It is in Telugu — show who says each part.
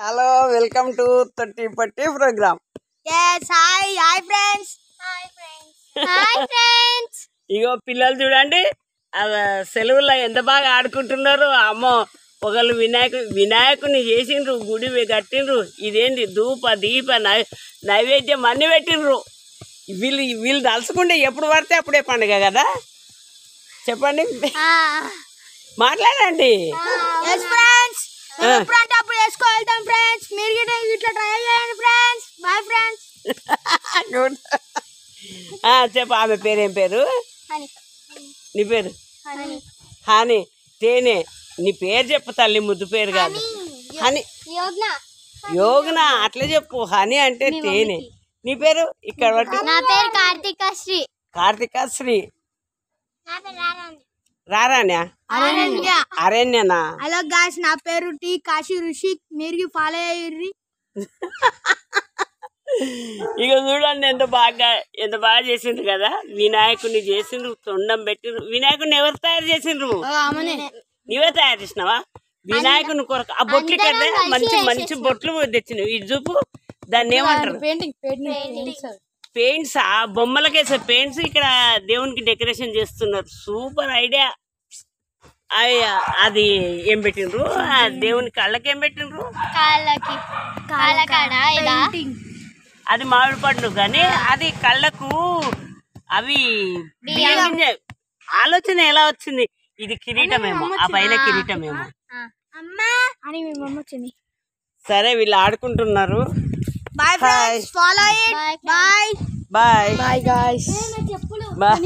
Speaker 1: హలో వెల్కమ్ టు 30 పట్టి ప్రోగ్రామ్.
Speaker 2: Hi friends.
Speaker 1: ఇగో పిల్లలు చూడండి సెలవుల్లో ఎంత బాగా ఆడుకుంటున్నారు. అమ్మో ఒకళ్ళు వినాయకుని చేసిండ్రు, గుడి కట్టిండ్రు. ఇదేంటి ధూప దీప నైవేద్యం అన్ని పెట్టిండ్రు. వీళ్ళు తలుచుకుంటే ఎప్పుడు పడితే అప్పుడే పండుగ కదా. చెప్పండి, మాట్లాడండి.
Speaker 2: అప్పుడు వేసుకోగలుగుతాం ఫ్రెండ్స్. మీరు ఇట్లా ట్రై చేయండి ఫ్రెండ్స్. Bye friends.
Speaker 1: చెప్పు, ఆమె పేరేం పేరు? నీ పేరు హాని. తేనె. నీ పేరు చెప్పు తల్లి, ముద్దు పేరు కాదు. హని యోగన అట్లా చెప్పు. హని అంటే తేనె. నీ పేరు ఇక్కడ బట్టి?
Speaker 2: నా పేరు కార్తికశ్రీ.
Speaker 1: కార్తికశ్రీ. రారానా? అరణ్యనా?
Speaker 2: హలో గాయ్స్, నా పేరు టి కాశీ రుషిక్. మీరు ఫాలో అయ్యి.
Speaker 1: ఇక చూడండి ఎంత బాగా చేసిండ్రు కదా. వినాయకుడిని చేసిండ్రు, తొండం పెట్టిండ్రు. వినాయకుడిని ఎవరు తయారు చేసిండ్రు? నువ్వే తయారు చేసినావా? వినాయకుని కొరకు ఆ బొట్లు కదా, మంచి మంచి బొట్లు తెచ్చినవి. ఇది చూపు, దాన్ని ఏమంటారు? పెయింట్స్. ఆ బొమ్మలకేసే పెయింట్స్ ఇక్కడ దేవునికి డెకరేషన్ చేస్తున్నారు. Super idea. అది ఏం పెట్టిండ్రు? దేవుని కళ్ళకి ఏం పెట్టిండ్రు? అది మామిడి పండు, కానీ అది కళ్ళకు. అవి ఆలోచన ఎలా వచ్చింది? ఇది కిరీటమేమో, ఆ పైన కిరీటమేమో. సరే, వీళ్ళు ఆడుకుంటున్నారు.
Speaker 2: Bye friends, follow it. Bye
Speaker 1: bye
Speaker 2: bye guys.
Speaker 1: Bye.